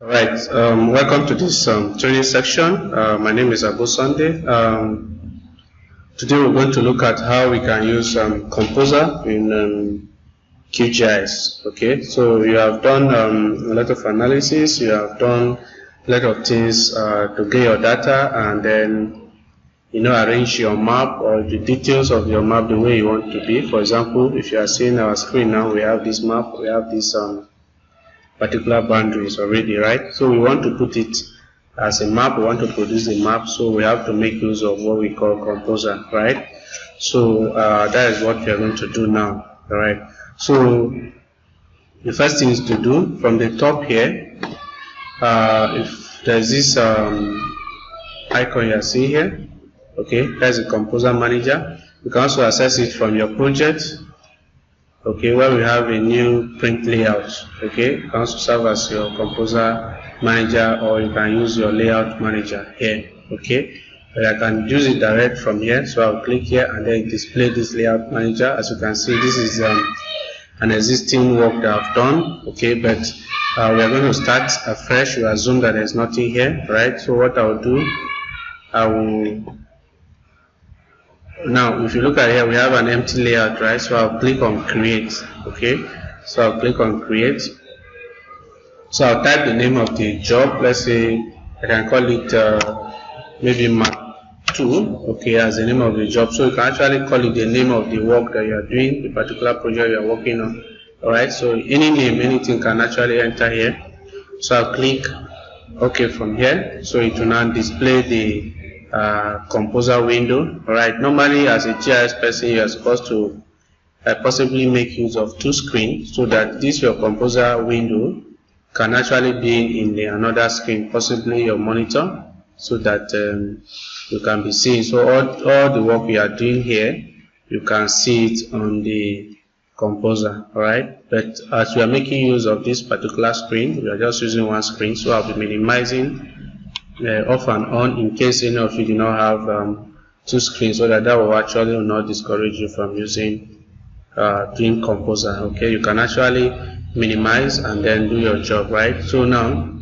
Right. Welcome to this training section. My name is Abu Sunday. Today we're going to look at how we can use Composer in QGIS. Okay, so you have done a lot of analysis, you have done a lot of things to get your data and then arrange your map or the details of your map the way you want to be. For example, if you are seeing our screen now, we have this map, we have this particular boundaries already, right? So we want to put it as a map, we want to produce a map, so we have to make use of what we call Composer, right? So that is what we are going to do now, alright? So the first thing is to do from the top here, if there's this icon you see here, okay, that's a Composer Manager. You can also access it from your project. Okay, where we have a new print layout. Okay, you can also serve as your Composer Manager, or you can use your layout manager here. Okay, but I can use it direct from here, so I'll click here and then display this layout manager. As you can see, this is an existing work that I've done. Okay, but we are going to start afresh. We assume that there's nothing here, right? So what I'll do, I will. Now, if you look at here, we have an empty layout, right? So I'll click on create, okay? So I'll click on create. So I'll type the name of the job. Let's say I can call it maybe map 2, okay, as the name of the job. So you can actually call it the name of the work that you are doing, the particular project you are working on. Alright, so any name, anything can actually enter here. So I'll click OK from here. So it will now display the Composer window. Alright, normally as a GIS person you are supposed to possibly make use of two screens, so that this your Composer window can actually be in another screen, possibly your monitor, so that you can be seeing. So all the work we are doing here, you can see it on the Composer. Alright, but as we are making use of this particular screen, we are just using one screen, so I'll be minimizing off and on in case any of you do not have two screens, so that will actually not discourage you from using doing Composer. Okay, you can actually minimize and then do your job, right? So now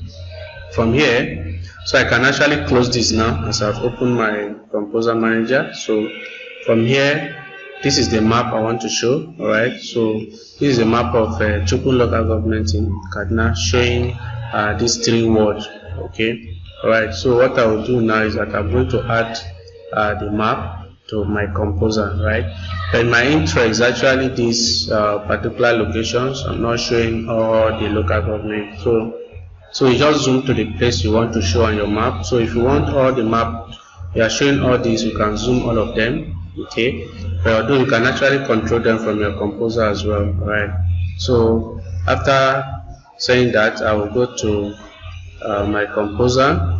from here, so I can actually close this now as I've opened my Composer Manager. So from here, this is the map I want to show. Alright, so this is a map of Chukun local government in Kaduna, showing these three wards. Okay. Alright, so what I will do now is that I'm going to add the map to my Composer, right? But my intro is actually these particular locations. I'm not showing all the local government. So you just zoom to the place you want to show on your map. So if you want all the map, you are showing all these, you can zoom all of them, okay? But although you can actually control them from your Composer as well, right? So after saying that, I will go to my Composer.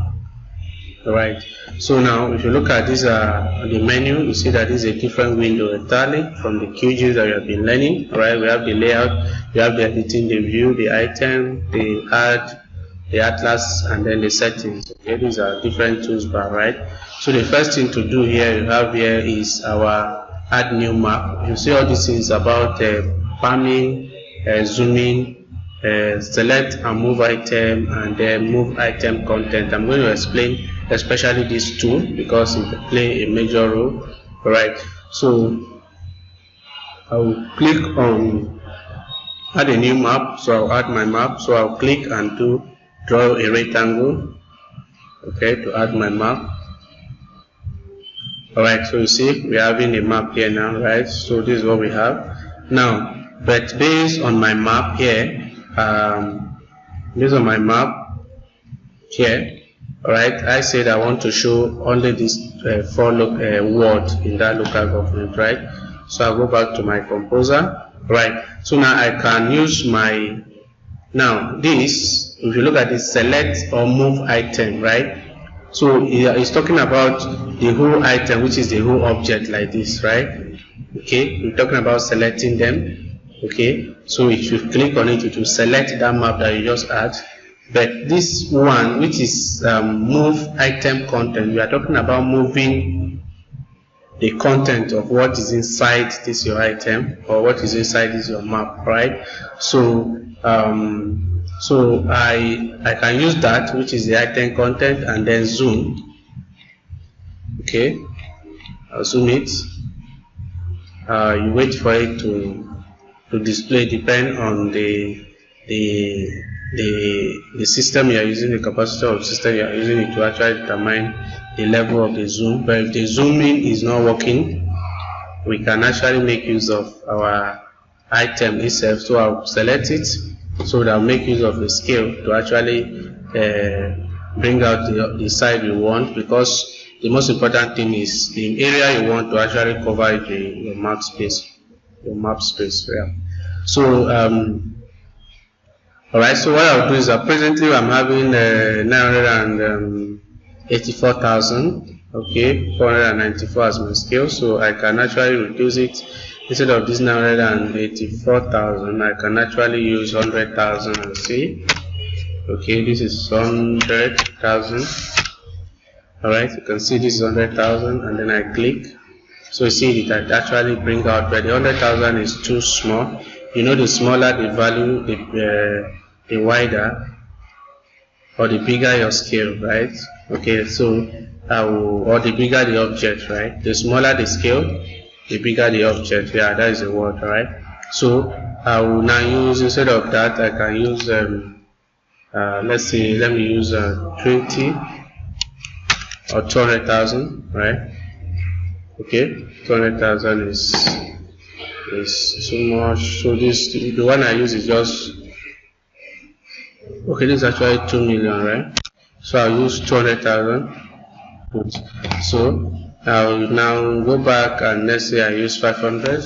Right, so now if you look at this the menu, you see that this is a different window entirely from the QGIS that we have been learning. Right, we have the layout, we have the editing, the view, the item, the add, the atlas, and then the settings. Okay, these are different tools bar, right? So the first thing to do here, you have here is our add new map. You see all these things about panning, zooming, select and move item, and then move item content. I'm going to explain especially this tool because it play a major role. Alright, so I will click on add a new map. So I'll add my map. So I'll click and draw a rectangle, okay, to add my map. Alright, so you see we're having a map here now, right? So this is what we have now, but based on my map here, based on my map here, alright, I said I want to show only this 4 words in that local government, right? So I'll go back to my Composer, right? So now I can use my, now this, if you look at this, select or move item, right? So it's talking about the whole item, which is the whole object like this, right? Okay, we're talking about selecting them. Okay, so if you click on it, it will select that map that you just add. But this one, which is move item content, we are talking about moving the content of what is inside this your item, or what is inside this your map, right? So So I can use that, which is the item content, and then zoom. Okay, I'll zoom it. You wait for it to display, depend on the system you are using, the capacity of the system you are using it to actually determine the level of the zoom. But if the zooming is not working, we can actually make use of our item itself. So I'll select it, so that I'll make use of the scale to actually bring out the side we want, because the most important thing is the area you want to actually cover your map space. Yeah. So alright, so what I'll do is that presently I'm having 984,000, okay, 494 as my scale. So I can actually reduce it. Instead of this 984,000, I can actually use 100,000 and see. Okay, this is 100,000. Alright, you can see this is 100,000, and then I click. So you see that actually bring out, but the 100,000 is too small. You know, the smaller the value, the wider or the bigger your scale, right? Okay, so or the bigger the object, right? The smaller the scale, the bigger the object. Yeah, that is the word, right? So I will now use, instead of that, I can use let's see, let me use 20 or 200,000, right? Okay, 200,000 is too much. So this, the one I use is just, okay, this is actually 2 million, right? So I'll use 200,000. So I'll now go back and let's say I use 500.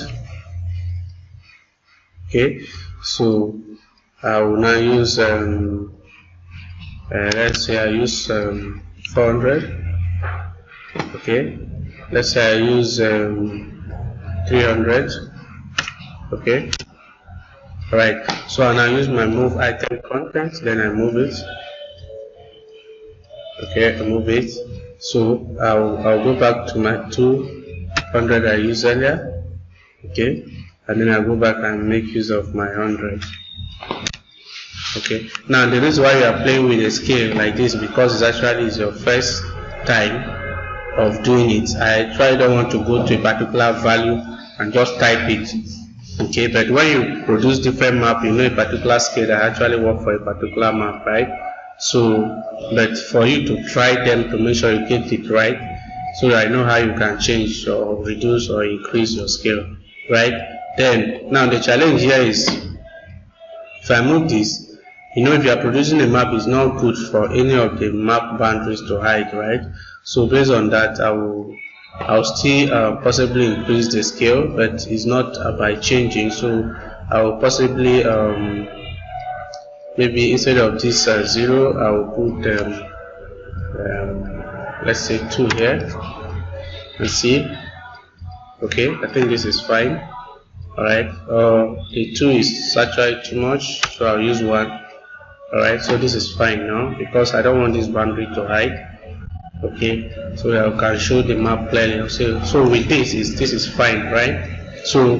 Okay, so I will now use let's say I use 400. Okay, let's say I use 300. Okay, alright, so I now use my move item content, then I move it. Okay, I move it. So I'll go back to my 200 I used earlier. Okay, and then I'll go back and make use of my 100. Okay, now the reason why you are playing with a scale like this, because it's actually your first time of doing it. I don't want to go to a particular value and just type it. Okay, but when you produce different map, you know a particular scale that actually work for a particular map, right? So, but for you to try them to make sure you get it right, so that I know how you can change or reduce or increase your scale, right? Then now the challenge here is, if I move this, you know, if you are producing a map, it's not good for any of the map boundaries to hide, right? So based on that, I'll still possibly increase the scale, but it's not by changing. So I'll possibly maybe instead of this 0, I'll put let's say 2 here. Let's see. Okay, I think this is fine. Alright, the 2 is actually too much, so I'll use 1. Alright, so this is fine now, because I don't want this boundary to hide. Okay, so I can show the map clearly. So with this is fine, right? So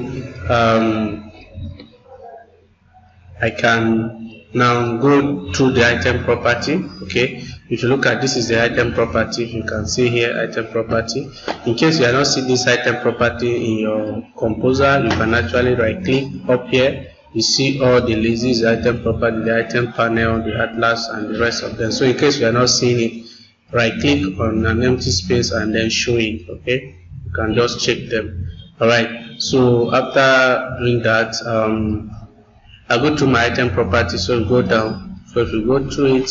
I can now go through the item property. Okay, if you look at this is the item property, you can see here item property. In case you are not seeing this item property in your composer, you can actually right click up here. You see all the lazy item property, the item panel, the atlas, and the rest of them. So in case you are not seeing it, right click on an empty space and then show it. Okay, you can just check them. Alright, so after doing that, I go to my item property. So go down. So if you go through it,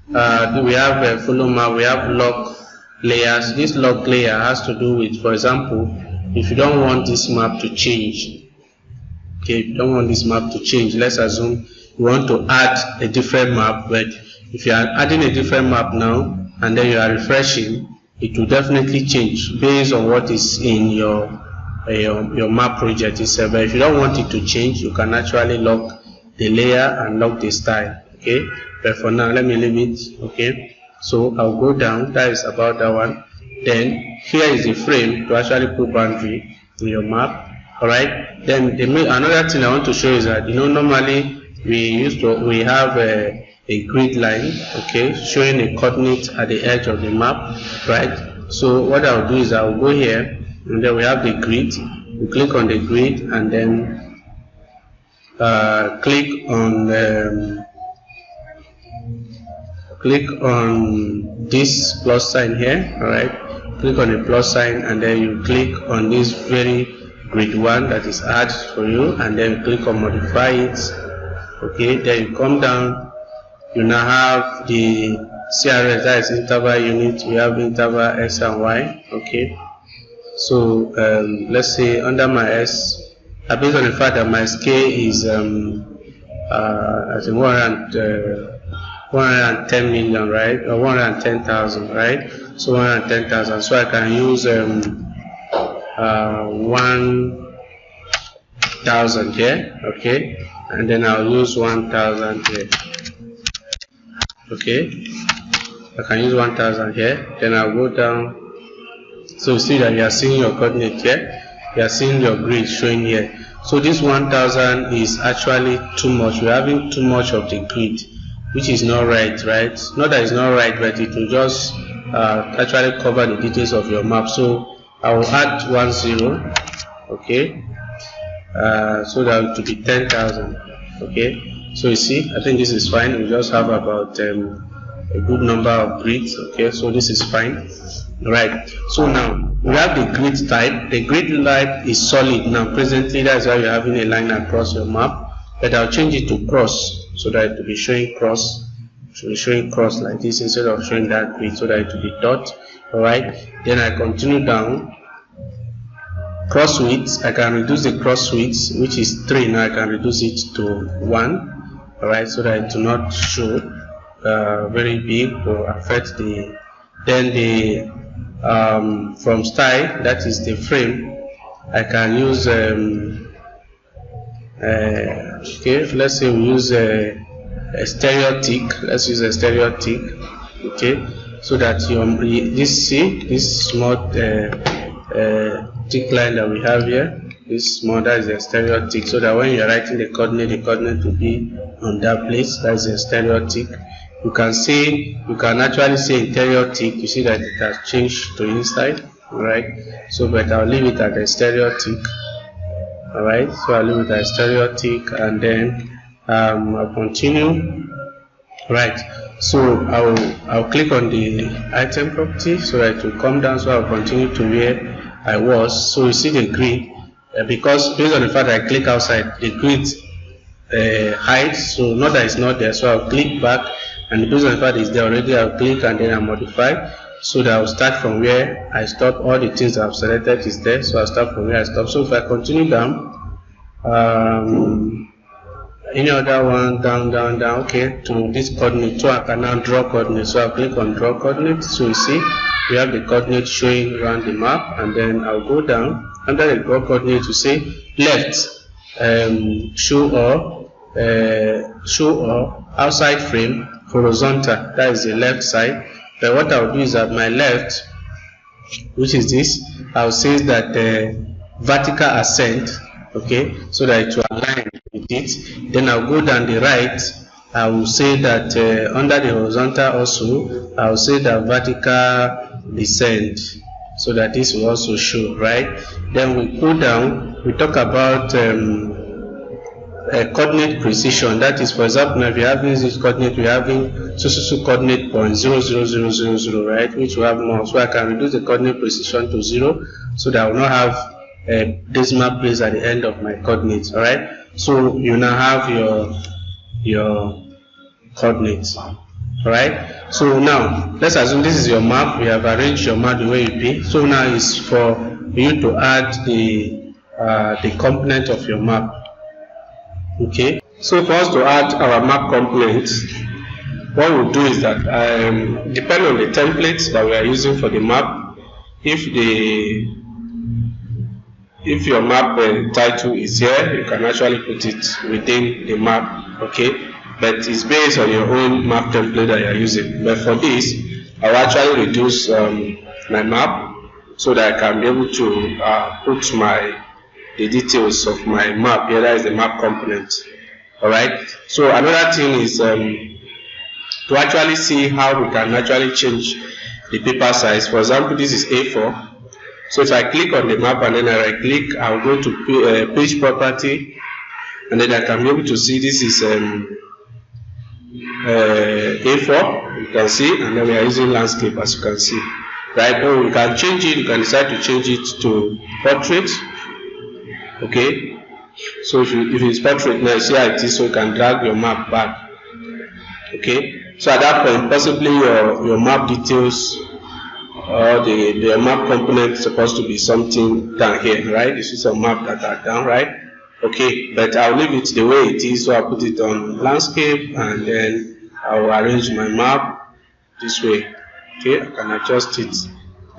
we have a follow map, we have log layers. This log layer has to do with, for example, if you don't want this map to change. Okay, if you don't want this map to change, let's assume you want to add a different map, but if you are adding a different map now and then you are refreshing, it will definitely change based on what is in your map project itself. But if you don't want it to change, you can actually lock the layer and lock the style. Okay, but for now let me leave it. Okay, so I'll go down. That is about that one. Then here is the frame to actually put boundary in your map. Alright, then another thing I want to show is that, you know, normally we have a grid line, okay, showing a coordinate at the edge of the map, right? So what I'll do is I'll go here, and then we have the grid. We click on the grid, and then click on this plus sign here, all right? Click on the plus sign, and then you click on this very grid one that is add for you, and then click on modify it. Okay, then you come down, you now have the CRS, that is interval unit. We have interval X and Y. Okay, so let's say under my S, based on the fact that my scale is I think 110 million, right, or 110,000, right? So 110,000. So I can use 1,000 here, okay, and then I'll use 1,000 here. Okay, I can use 1,000 here. Then I'll go down. So you see that you are seeing your coordinate here. You are seeing your grid showing here. So this 1,000 is actually too much. We're having too much of the grid, which is not right, right? Not that it's not right, but it will just actually cover the details of your map. So I will add 10, okay, so that it will be 10,000. Okay, so you see, I think this is fine. We just have about a good number of grids. Okay, so this is fine, right? So now we have the grid type. The grid type is solid now. Presently, that's why you're having a line across your map. But I'll change it to cross, so that it will be showing cross. It will be showing cross like this instead of showing that grid, so that it will be dot. All right. Then I continue down. Cross width, I can reduce the cross width, which is 3. Now I can reduce it to 1. All right, so that it do not show very big or affect the. Then the from style, that is the frame, I can use okay, let's say we use a stereo tick. Let's use a stereo tick, okay, so that this small tick line that we have here, this small, that is a stereo tick, so that when you're writing the coordinate will be on that place. That is a stereo tick. You can actually say interior tick. You see that it has changed to inside, right? So, but I'll leave it at a stereo tick. All right, so I'll leave it at a stereo tick, and then I'll continue. Right, so I'll click on the item property so that it will come down. So I'll continue to where I was. So you see the grid, because based on the fact that I click outside, the grid hides. So not that it's not there. So I'll click back, and based on the fact it's there already, I'll click and then I'll modify. So that I'll start from where I stop. All the things I've selected is there, so I'll start from where I stop. So if I continue down, any other one, down, okay, to this coordinate, so I can now draw coordinates. So I'll click on draw coordinates. So you see we have the coordinates showing around the map, and then I'll go down under the draw coordinate to say left, show or outside frame horizontal, that is the left side. But what I'll do is at my left, which is this, I'll say that vertical ascent, okay, so that it will align with it. Then I'll go down the right, I will say that under the horizontal also, I'll say that vertical descent, so that this will also show, right? Then we go down, we talk about coordinate precision. That is, for example, if you're having this coordinate, we're having so coordinate point 00000, right, which will have more. So I can reduce the coordinate precision to 0, so that I will not have a decimal place at the end of my coordinates. All right, so you now have your coordinates. All right, so now let's assume this is your map. We have arranged your map the way it be. So now is for you to add the component of your map. Okay, so for us to add our map components, what we'll do is that depending on the templates that we are using for the map, if your map title is here, you can actually put it within the map, okay, but it's based on your own map template that you are using. But for this, I will actually reduce my map so that I can be able to put the details of my map here. That is the map component. Alright, so another thing is to actually see how we can actually change the paper size. For example, this is A4. So if I click on the map and then I right click, I'll go to page property, and then I can be able to see this is A4, you can see, and then we are using landscape, as you can see. Right, now you can change it, you can decide to change it to portrait. Okay, so if it's portrait now, you see how it is, so you can drag your map back. Okay, so at that point, possibly your map details or the map component is supposed to be something down here, right? You see some map that are down, right? Okay, but I'll leave it the way it is, so I'll put it on landscape, and then I'll arrange my map this way. Okay, I can adjust it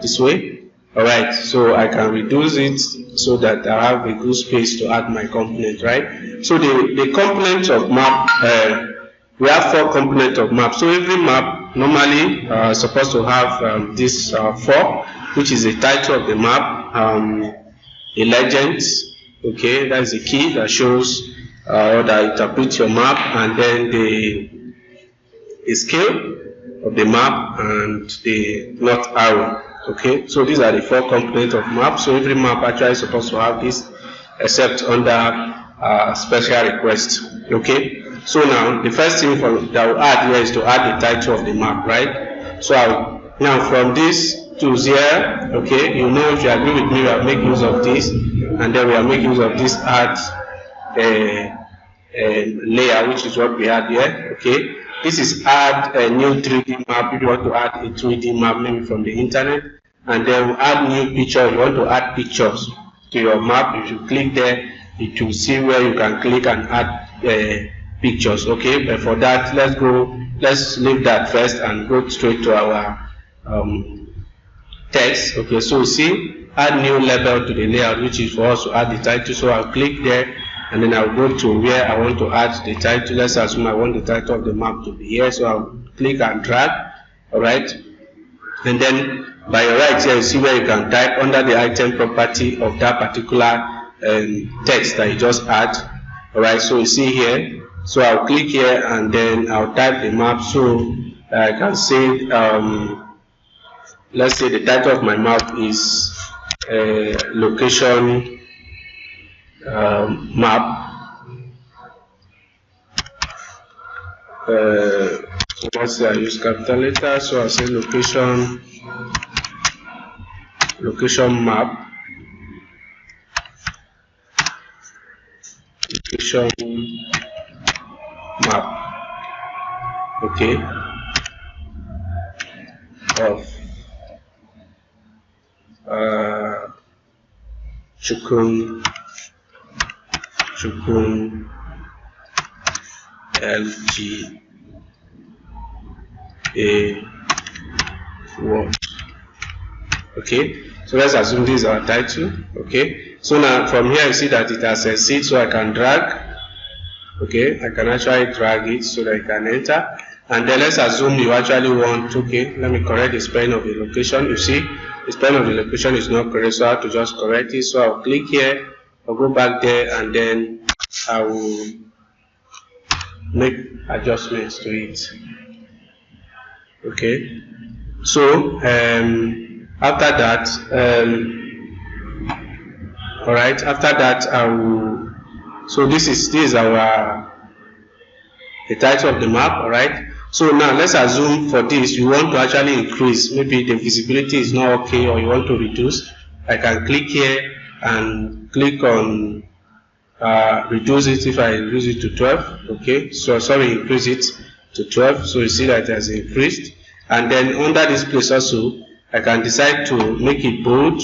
this way. Alright, so I can reduce it so that I have a good space to add my component, right? So the component of map, we have 4 components of map. So every map normally is supposed to have this 4, which is the title of the map, a legend, okay, that is the key that shows or that interprets your map, and then the scale of the map and the north arrow. Okay, so these are the 4 components of map. So every map actually is supposed to have this, except under special request. Okay, so now the first thing that we'll add here is to add the title of the map, right? So now from this to here, okay, you know, if you agree with me, we will make use of this, and then we will make use of this add layer, which is what we had here. Okay, this is add a new 3D map. If you want to add a 3D map, maybe from the internet, and then we'll add new picture. You want to add pictures to your map. If you click there, it will see where you can click and add pictures. Okay, but for that, let's leave that first and go straight to our text. Okay, so see, add new label to the layout, which is for us to add the title. So I'll click there, and then I'll go to where I want to add the title. Let's assume I want the title of the map to be here, so I'll click and drag. Alright, and then by your right here, you see where you can type under the item property of that particular text that you just add. Alright, so you see here, so I'll click here and then I'll type the map. So I can say, let's say the title of my map is location map. So let's say I use capital letters, so I say location map, location map, okay, of Chukun LGA word. Okay, so let's assume this is our title. Okay, so now from here you see that it has a seed, so I can drag. Okay, I can actually drag it so that I can enter. And then let's assume you actually want, okay, let me correct the spelling of the location. You see, the spelling of the location is not correct, so I have to just correct it. So I'll click here, I'll go back there, and then I will make adjustments to it. Okay, so after that, alright, after that I will, so this is our the title of the map. Alright, so now let's assume for this you want to actually increase, maybe the visibility is not okay, or you want to reduce. I can click here and click on reduce it. If I reduce it to 12, okay, so sorry, increase it to 12, so you see that it has increased. And then under this place also, I can decide to make it bold.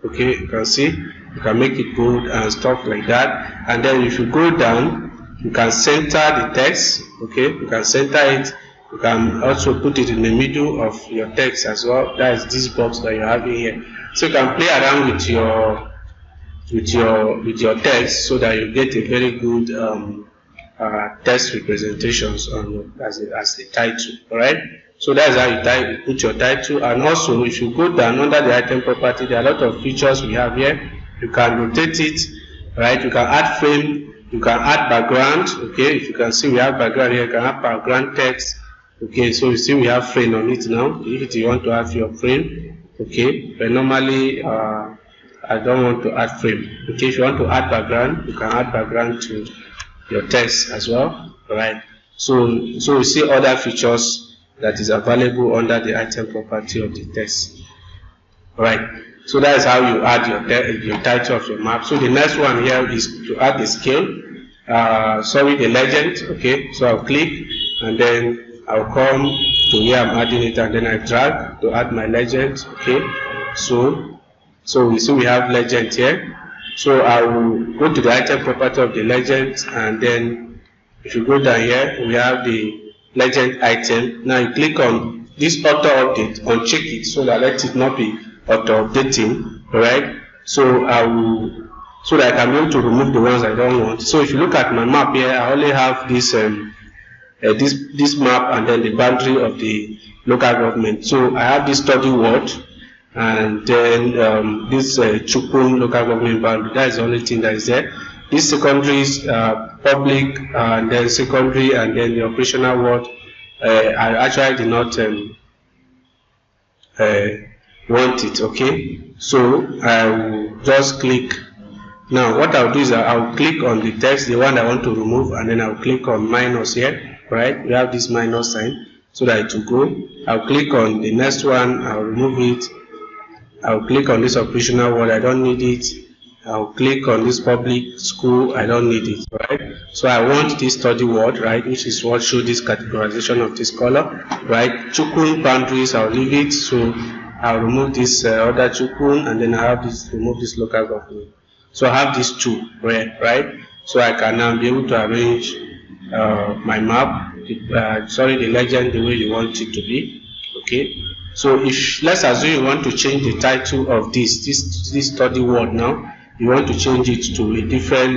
Okay, you can see, you can make it bold and stuff like that. And then if you go down, you can center the text. Okay, you can center it. You can also put it in the middle of your text as well. That is this box that you have in here. So you can play around with your text so that you get a very good text representations on as the title. All right. So that's how you put your title. And also, if you go down under the item property, there are a lot of features we have here. You can rotate it, right? You can add frame. You can add background. Okay, if you can see we have background here, you can add background text. Okay, so you see we have frame on it now. If you want to add your frame, okay, but normally I don't want to add frame. Okay, if you want to add background, you can add background to your text as well. Alright, so you see other features that is available under the item property of the text. Alright, so that is how you add your title of your map. So the next one here is to add the scale. The legend. Okay, so I'll click and then I'll come to where I'm adding it, and then I drag to add my legend. Okay, so we see we have legend here. So I will go to the item property of the legend, and then if you go down here, we have the legend item. Now you click on this auto update, uncheck it so that let it not be auto updating. Alright, so so that I can be able to remove the ones I don't want. So if you look at my map here, I only have this this map and then the boundary of the local government. So I have this study ward and then this Chukun local government boundary. That is the only thing that is there. This secondary is public, and then secondary, and then the operational ward. I actually did not want it. Okay, so I will just click. Now what I'll do is I'll click on the text, the one I want to remove, and then I'll click on minus here. Right, we have this minus sign so that it will go. I'll click on the next one, I'll remove it. I'll click on this operational word, I don't need it. I'll click on this public school, I don't need it. Right, so I want this study word, right, which is what shows this categorization of this color. Right, Chukun boundaries, I'll leave it. So I'll remove this other Chukun, and then I have this, remove this local government. So I have these two, right? So I can now be able to arrange my map, the legend the way you want it to be. Okay, so if let's assume you want to change the title of this study word now, you want to change it to a different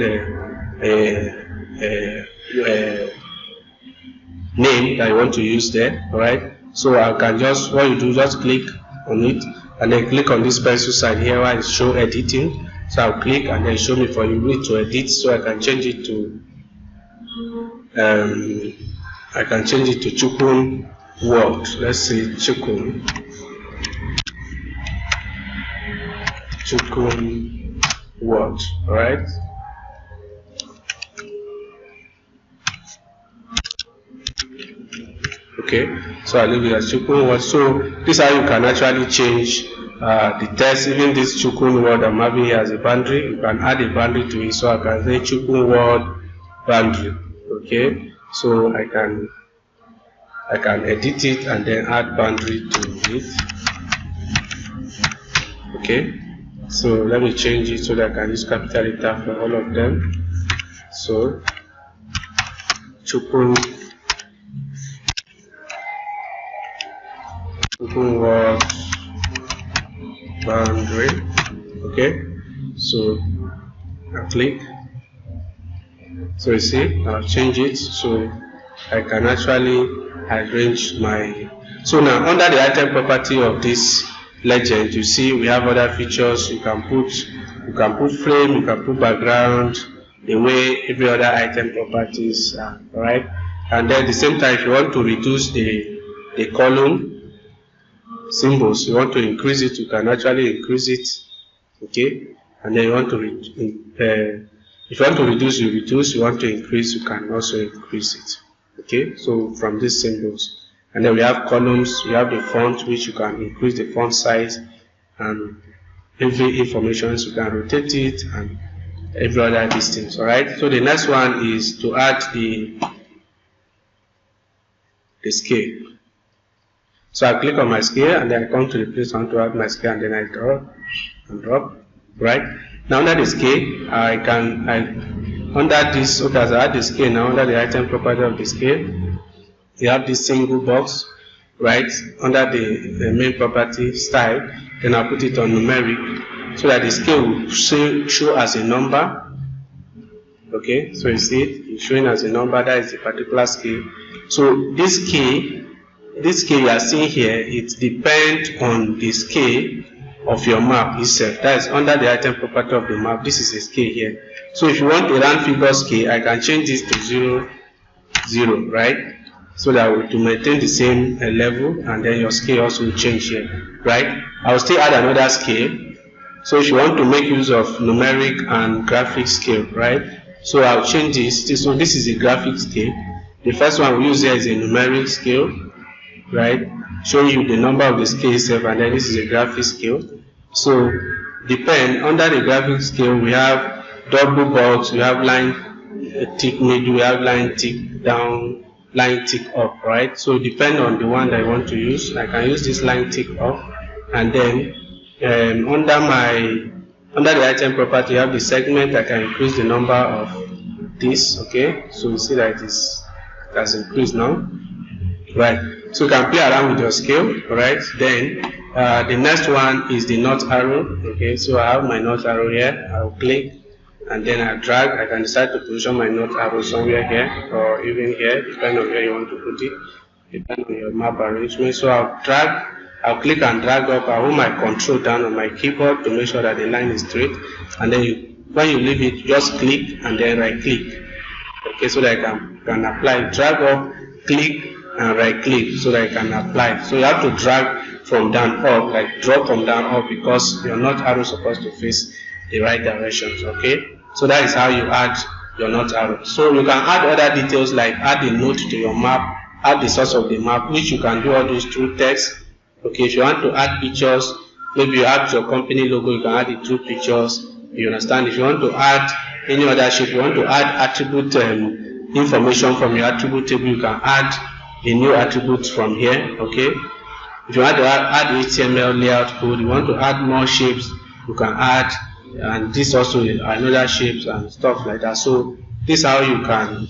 name that you want to use there. Alright, so I can just, what you do, just click on it and then click on this pencil sign here where it show editing. So I'll click and then show me for you to edit, so I can change it to Chukun word. Let's say Chukun word. Alright. Okay, so I leave it as Chukun word. So this is how you can actually change the text. Even this Chukun word I'm having here as a boundary, you can add a boundary to it. So I can say Chukun word boundary. Okay, so I can edit it and then add boundary to it. Okay, so let me change it so that I can use capital letter for all of them. So Chukun word boundary. Okay, so I click. So you see, I'll change it so I can actually arrange my. So now under the item property of this legend, you see we have other features. You can put frame, you can put background, the way every other item properties are. Alright, and then at the same time, if you want to reduce the column symbols, you want to increase it, you can actually increase it. Okay, and then you want to if you want to reduce, you reduce. You want to increase, you can also increase it. Okay, so from these symbols, and then we have columns. We have the font, which you can increase the font size, and every information you can rotate it, and every other distance. All right. So the next one is to add the scale. So I click on my scale, and then I come to the place I want to add my scale, and then I drop and drop. Right. Now under the scale, under this, okay, as I add the scale now, under the item property of the scale, you have this single box, right, under the main property style. Then I'll put it on numeric so that the scale will show as a number. Okay, so you see it's showing as a number, that is the particular scale. So this scale you are seeing here, it depends on the scale of your map itself. That is under the item property of the map. This is a scale here. So if you want a round figure scale, I can change this to 0, 0, right? So that to maintain the same level, and then your scale also will change here, right? I will still add another scale. So if you want to make use of numeric and graphic scale, right? So I'll change this. So this is a graphic scale. The first one we use here is a numeric scale, right? Showing you the number of the scale itself, and then this is a graphic scale. So depend under the graphic scale, we have double box, we have line tick middle, we have line tick down, line tick up, right? So depend on the one that I want to use. I can use this line tick up, and then under the item property, you have the segment. I can increase the number of this. Okay, so you see that it has increased now, right? So you can play around with your scale, right? Then the next one is the north arrow. Okay, so I have my north arrow here. I'll click, and then I drag. I can decide to position my north arrow somewhere here or even here, depending on where you want to put it, depending on your map arrangement. So I'll click and drag up. I hold my control down on my keyboard to make sure that the line is straight, and then when you leave it, just click and then right click. Okay, so that I can apply. Drag up, click, and right click so that I can apply. So you have to drag from down up, like drop from down up, because your north arrow is supposed to face the right directions. Okay, so that is how you add your north arrow. So you can add other details like add a note to your map, add the source of the map, which you can do all those through text. Okay, if you want to add pictures, maybe you add your company logo, you can add it through pictures. You understand? If you want to add any other shape, you want to add attribute information from your attribute table, you can add a new attribute from here. Okay, if you want to add HTML layout code, you want to add more shapes, you can add, and this also another shapes and stuff like that. So this is how you can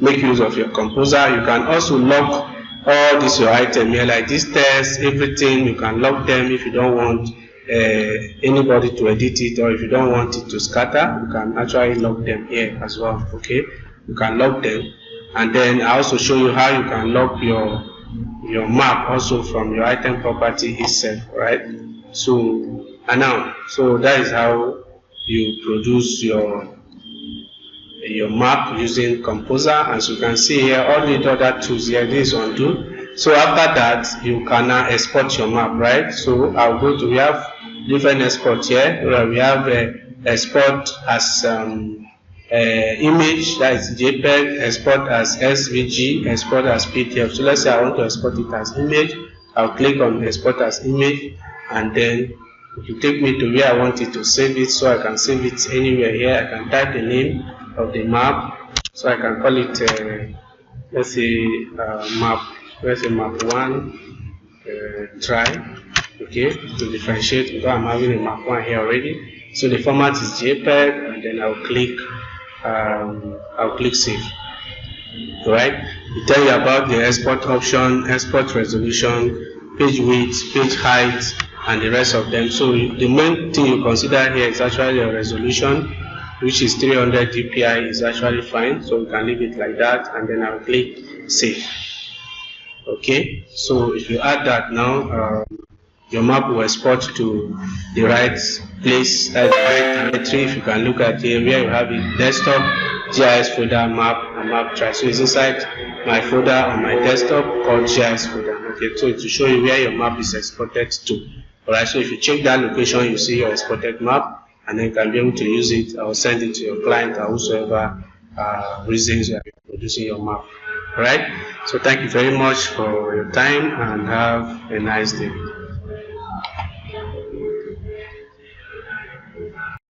make use of your composer. You can also log all this your item here, like this text, everything. You can log them if you don't want anybody to edit it, or if you don't want it to scatter, you can actually log them here as well. Okay, you can log them, and then I also show you how you can log your map also from your item property itself, right? So and now, so that is how you produce your map using Composer. As you can see here, all the other tools here, this is undo. So after that, you can now export your map, right? So I'll go to, we have different exports here, where we have export as image, that is JPEG, export as SVG, export as PDF. So let's say I want to export it as image. I'll click on export as image, and then it will take me to where I want it to save it. So I can save it anywhere here. I can type the name of the map, so I can call it let's say map 1 try. Okay, to differentiate, because I'm having a map 1 here already. So the format is JPEG, and then I'll click save. Right, it tells you about the export option, export resolution, page width, page height, and the rest of them. So the main thing you consider here is actually the resolution, which is 300 dpi is actually fine, so we can leave it like that, and then I'll click save. Okay, so if you add that now, your map will export to the right place, that's the right directory. If you can look at here, where you have it, desktop, GIS folder, map, and map try. So it's inside my folder on my desktop called GIS folder. Okay, so to show you where your map is exported to. Alright, so if you check that location, you see your exported map, and then you can be able to use it or send it to your client or whosoever reasons you are producing your map. Alright, so thank you very much for your time, and have a nice day.